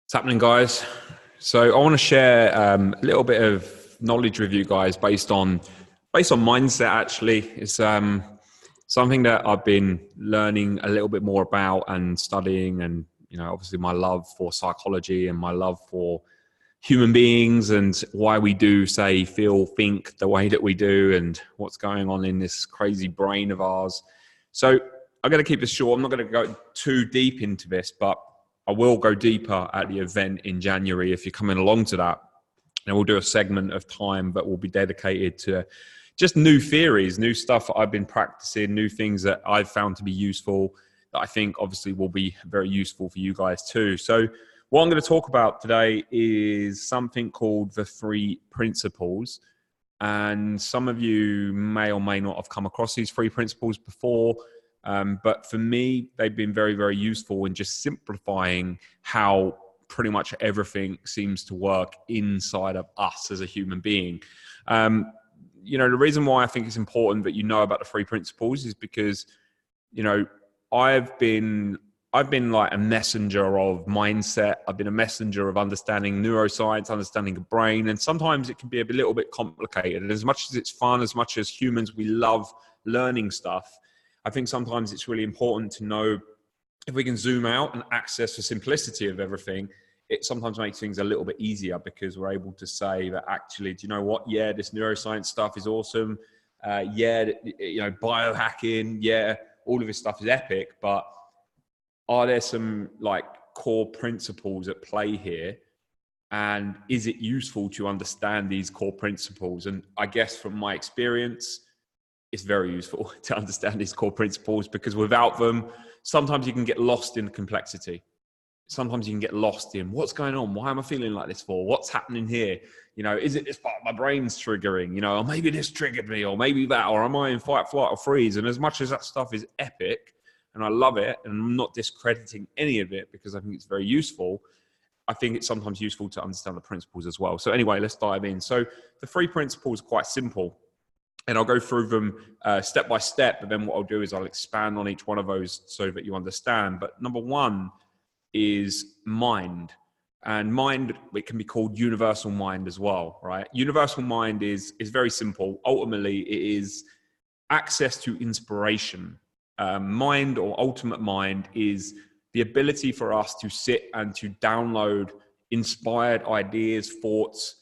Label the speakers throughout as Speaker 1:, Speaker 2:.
Speaker 1: What's happening, guys? So I want to share a little bit of knowledge with you guys based on mindset. Actually, it's something that I've been learning a little bit more about and studying, and obviously my love for psychology and my love for human beings and why we do say, feel, think the way that we do, and what's going on in this crazy brain of ours. So I'm going to keep this short. I'm not going to go too deep into this, but I will go deeper at the event in January if you're coming along to that. And we'll do a segment of time that will be dedicated to just new theories, new stuff that I've been practicing, new things that I've found to be useful that I think obviously will be very useful for you guys too. So what I'm going to talk about today is something called the 3 principles. And some of you may or may not have come across these 3 principles before. But for me, they've been very, very useful in just simplifying how pretty much everything seems to work inside of us as a human being. The reason why I think it's important that you know about the 3 principles is because, I've been like a messenger of mindset. I've been a messenger of understanding neuroscience, understanding the brain, and sometimes it can be a little bit complicated. And as much as it's fun, as much as humans, we love learning stuff, I think sometimes it's really important to know if we can zoom out and access the simplicity of everything. It sometimes makes things a little bit easier because we're able to say that actually, do you know what? Yeah, this neuroscience stuff is awesome. Biohacking. Yeah, all of this stuff is epic. But are there some like core principles at play here? And is it useful to understand these core principles? And I guess from my experience, it's very useful to understand these core principles, because without them, sometimes you can get lost in the complexity. Sometimes you can get lost in what's going on. Why am I feeling like this for? What's happening here? Is it this part of my brain's triggering? Or maybe this triggered me, or maybe that, or am I in fight, flight, or freeze? And as much as that stuff is epic, and I love it, and I'm not discrediting any of it because I think it's very useful, I think it's sometimes useful to understand the principles as well. So anyway, let's dive in. So the 3 principles are quite simple. And I'll go through them step by step, but then what I'll do is I'll expand on each one of those so that you understand. But number 1 is mind. And mind, it can be called universal mind as well, right? Universal mind is very simple. Ultimately, it is access to inspiration. Mind, or ultimate mind, is the ability for us to sit and to download inspired ideas, thoughts,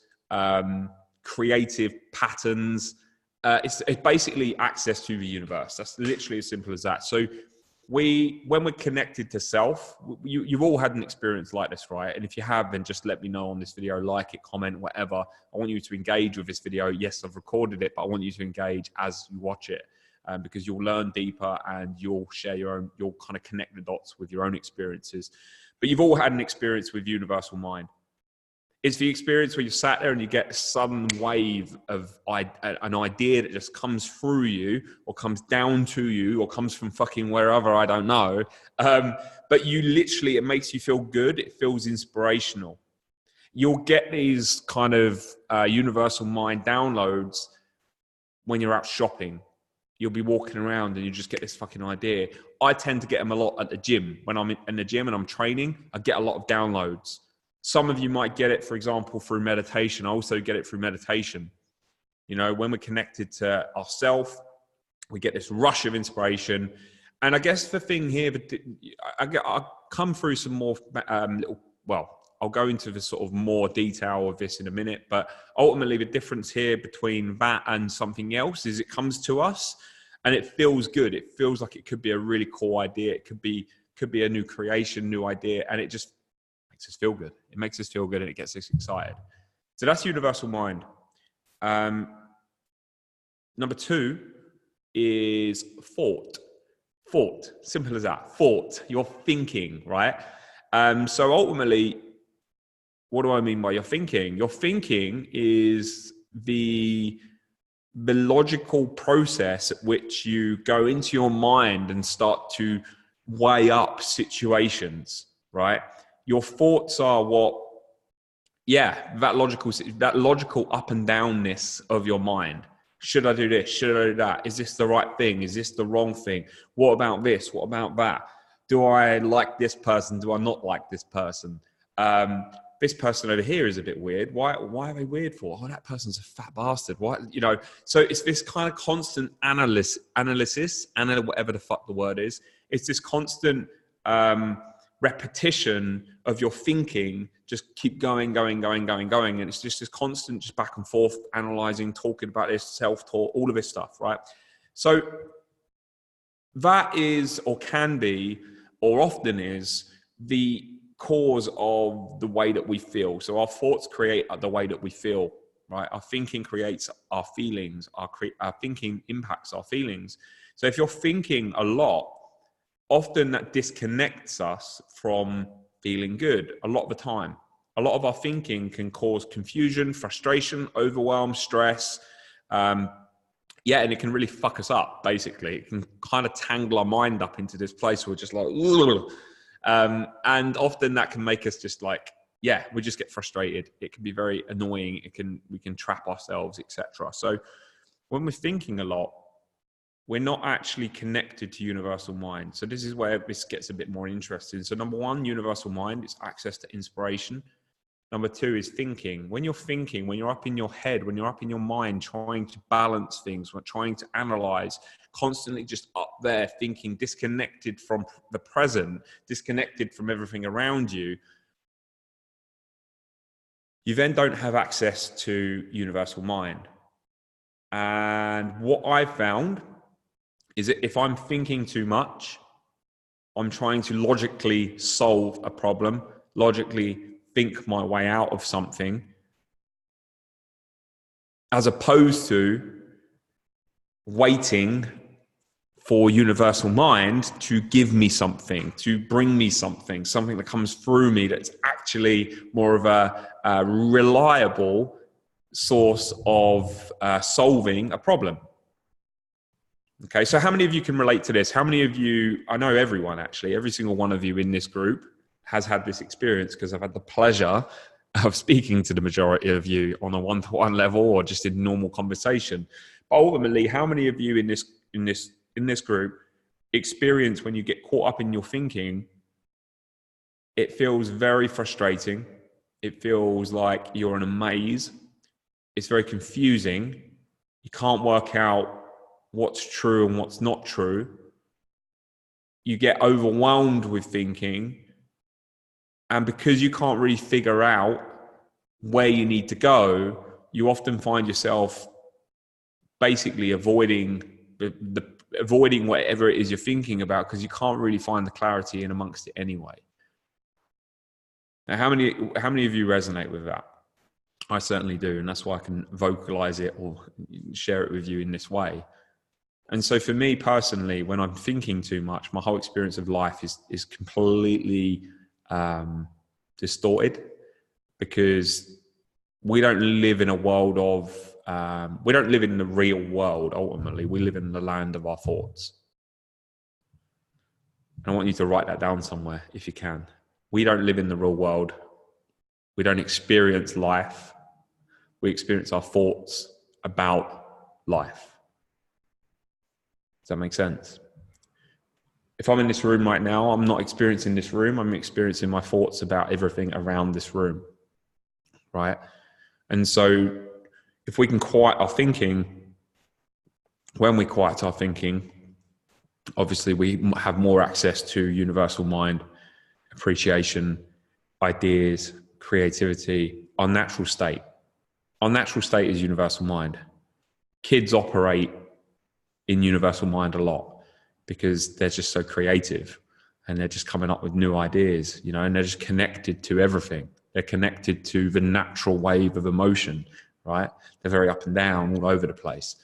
Speaker 1: creative patterns. It's basically access to the universe. That's literally as simple as that. So when we're connected to self, you've all had an experience like this, right? And if you have, then just let me know on this video, like it, comment, whatever. I want you to engage with this video. Yes, I've recorded it, but I want you to engage as you watch it, because you'll learn deeper and you'll share you'll kind of connect the dots with your own experiences. But you've all had an experience with universal mind. It's the experience where you sat there and you get a sudden wave of an idea that just comes through you, or comes down to you, or comes from fucking wherever, I don't know. But you literally, it makes you feel good. It feels inspirational. You'll get these kind of universal mind downloads when you're out shopping. You'll be walking around and you just get this fucking idea. I tend to get them a lot at the gym. When I'm in the gym and I'm training, I get a lot of downloads. Some of you might get it, for example, through meditation. I also get it through meditation. When we're connected to ourselves, we get this rush of inspiration. And I guess the thing here, I'll come through some more I'll go into the sort of more detail of this in a minute. But ultimately, the difference here between that and something else is it comes to us and it feels good. It feels like it could be a really cool idea. It could be a new creation, new idea, and it just makes us feel good. It makes us feel good and it gets us excited. So that's universal mind. Number 2 is thought. Thought, simple as that. Thought, you're thinking, right? So ultimately, what do I mean by your thinking? Your thinking is the logical process at which you go into your mind and start to weigh up situations, right? Your thoughts are that logical up and downness of your mind. Should I do this? Should I do that? Is this the right thing? Is this the wrong thing? What about this? What about that? Do I like this person? Do I not like this person? this person over here is a bit weird. Why are they weird for? Oh, that person's a fat bastard. Why, so it's this kind of constant analysis, whatever the fuck the word is. It's this constant repetition of your thinking, just keep going. And it's just this constant, just back and forth, analyzing, talking about this, self-talk, all of this stuff, right? So that is, or can be, or often is, the cause of the way that we feel. So our thoughts create the way that we feel, right? Our thinking creates our feelings. Our thinking impacts our feelings. So if you're thinking a lot, often that disconnects us from feeling good a lot of the time. A lot of our thinking can cause confusion, frustration, overwhelm, stress. And it can really fuck us up, basically. It can kind of tangle our mind up into this place where we're just like, ugh. And often that can make us just like, we just get frustrated. It can be very annoying. We can trap ourselves, etc. So when we're thinking a lot, we're not actually connected to universal mind. So this is where this gets a bit more interesting. So number one, universal mind is access to inspiration. Number two is thinking. When you're thinking, when you're up in your head, when you're up in your mind, trying to balance things, trying to analyze, constantly just up there thinking, disconnected from the present, disconnected from everything around you, you then don't have access to universal mind. And what I've found is that if I'm thinking too much, I'm trying to logically solve a problem, logically think my way out of something, as opposed to waiting for universal mind to give me something, to bring me something that comes through me that's actually more of a reliable source of solving a problem. Okay, so how many of you can relate to this? How many of you, I know everyone actually, every single one of you in this group has had this experience, because I've had the pleasure of speaking to the majority of you on a one-to-one level or just in normal conversation. But ultimately, how many of you in this group experience when you get caught up in your thinking, it feels very frustrating. It feels like you're in a maze. It's very confusing. You can't work out what's true and what's not true. You get overwhelmed with thinking. And because you can't really figure out where you need to go, you often find yourself basically avoiding whatever it is you're thinking about, because you can't really find the clarity in amongst it anyway. Now, how many of you resonate with that? I certainly do, and that's why I can vocalize it or share it with you in this way. And so for me personally, when I'm thinking too much, my whole experience of life is completely distorted, because we don't live in a world of we don't live in the real world. Ultimately, we live in the land of our thoughts. And I want you to write that down somewhere if you can. We don't live in the real world. We don't experience life. We experience our thoughts about life. Does that make sense? If I'm in this room right now, I'm not experiencing this room. I'm experiencing my thoughts about everything around this room, right? And so if we can quiet our thinking, when we quiet our thinking, obviously we have more access to universal mind, appreciation, ideas, creativity, our natural state. Our natural state is universal mind. Kids operate in universal mind a lot, because they're just so creative and they're just coming up with new ideas, and they're just connected to everything. They're connected to the natural wave of emotion, right? They're very up and down all over the place.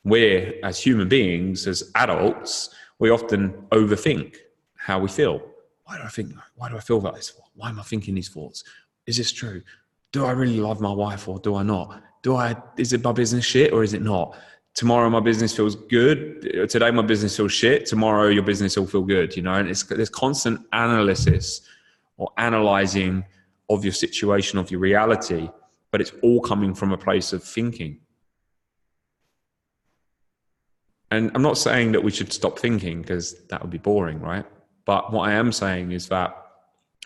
Speaker 1: We're, as human beings, as adults, we often overthink how we feel. Why do I feel like this? Why am I thinking these thoughts? Is this true? Do I really love my wife or do I not? Is it my business shit or is it not? Tomorrow my business feels good. Today my business feels shit. Tomorrow your business will feel good, and there's constant analysis or analyzing of your situation, of your reality, but it's all coming from a place of thinking. And I'm not saying that we should stop thinking, because that would be boring, right? But what I am saying is that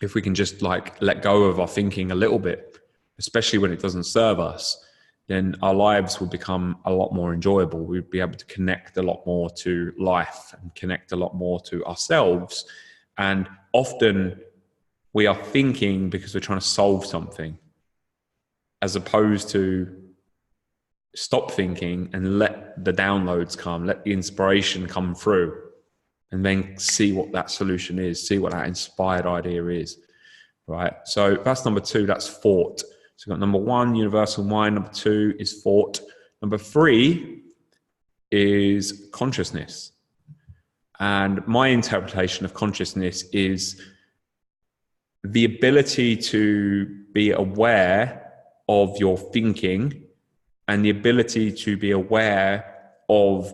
Speaker 1: if we can just like let go of our thinking a little bit, especially when it doesn't serve us, then our lives will become a lot more enjoyable. We'd be able to connect a lot more to life and connect a lot more to ourselves. And often we are thinking because we're trying to solve something, as opposed to stop thinking and let the downloads come, let the inspiration come through, and then see what that solution is, see what that inspired idea is, right? So that's number 2, that's thought. So we've got number 1, universal mind. Number 2 is thought. Number 3 is consciousness. And my interpretation of consciousness is the ability to be aware of your thinking and the ability to be aware of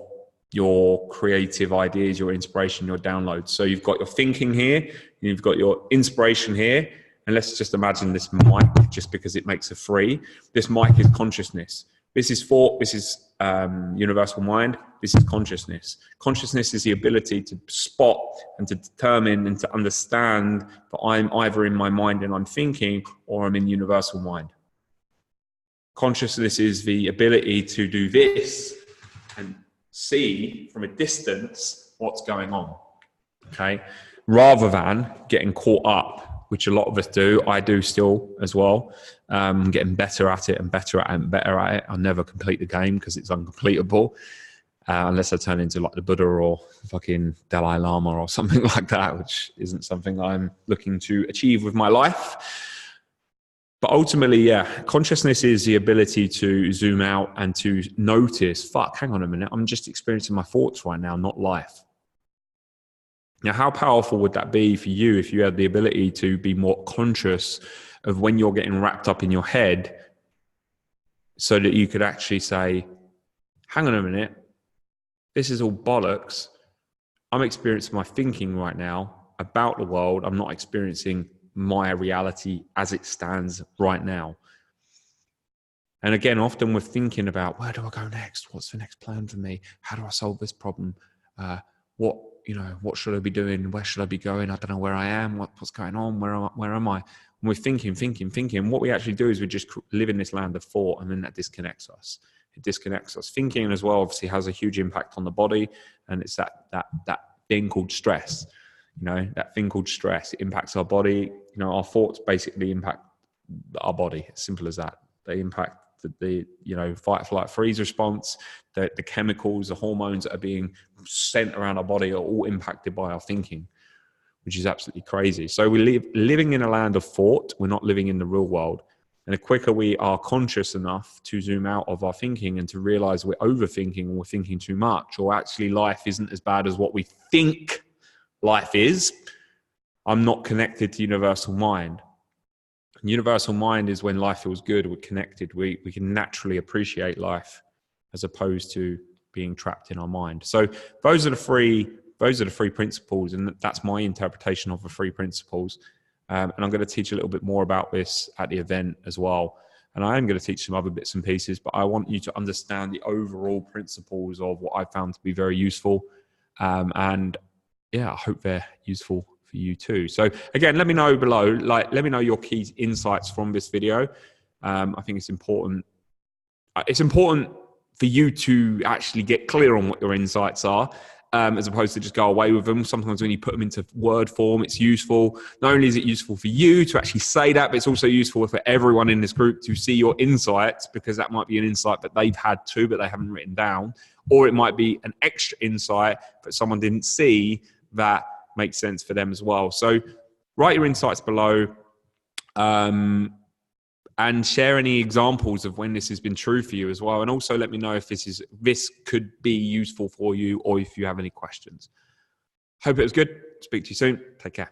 Speaker 1: your creative ideas, your inspiration, your downloads. So you've got your thinking here, you've got your inspiration here, and let's just imagine this mic, just because it makes a 3. This mic is consciousness. This is thought, this is universal mind, this is consciousness. Consciousness is the ability to spot and to determine and to understand that I'm either in my mind and I'm thinking, or I'm in universal mind. Consciousness is the ability to do this and see from a distance what's going on, okay? Rather than getting caught up, which a lot of us do. I do still as well. Getting better at it and better at it and better at it. I'll never complete the game because it's uncompletable. Unless I turn into like the Buddha or fucking Dalai Lama or something like that, which isn't something I'm looking to achieve with my life. But ultimately, yeah, consciousness is the ability to zoom out and to notice, fuck, hang on a minute, I'm just experiencing my thoughts right now, not life. Now, how powerful would that be for you if you had the ability to be more conscious of when you're getting wrapped up in your head, so that you could actually say, hang on a minute, this is all bollocks. I'm experiencing my thinking right now about the world. I'm not experiencing my reality as it stands right now. And again, often we're thinking about, where do I go next? What's the next plan for me? How do I solve this problem? What should I be doing? Where should I be going? I don't know where I am. What's going on? Where am I? And we're thinking. What we actually do is we just live in this land of thought, and then that disconnects us. It disconnects us. Thinking as well obviously has a huge impact on the body, and it's that thing called stress. That thing called stress. It impacts our body. Our thoughts basically impact our body. As simple as that. They impact the fight, flight, freeze response. The chemicals, the hormones that are being sent around our body are all impacted by our thinking, which is absolutely crazy. So we're living in a land of thought. We're not living in the real world. And the quicker we are conscious enough to zoom out of our thinking and to realize we're overthinking, or we're thinking too much, or actually life isn't as bad as what we think life is, I'm not connected to universal mind. And universal mind is when life feels good, we're connected, we can naturally appreciate life, as opposed to being trapped in our mind. So those are the three principles, and that's my interpretation of the 3 principles. And I'm going to teach a little bit more about this at the event as well. And I am going to teach some other bits and pieces, but I want you to understand the overall principles of what I found to be very useful. And yeah, I hope they're useful for you too. So again, let me know below, let me know your key insights from this video. I think it's important. It's important for you to actually get clear on what your insights are, as opposed to just go away with them. Sometimes when you put them into word form, it's useful. Not only is it useful for you to actually say that, but it's also useful for everyone in this group to see your insights, because that might be an insight that they've had too, but they haven't written down. Or it might be an extra insight that someone didn't see that makes sense for them as well. So write your insights below, and share any examples of when this has been true for you as well. And also let me know if this could be useful for you, or if you have any questions. Hope it was good. Speak to you soon. Take care.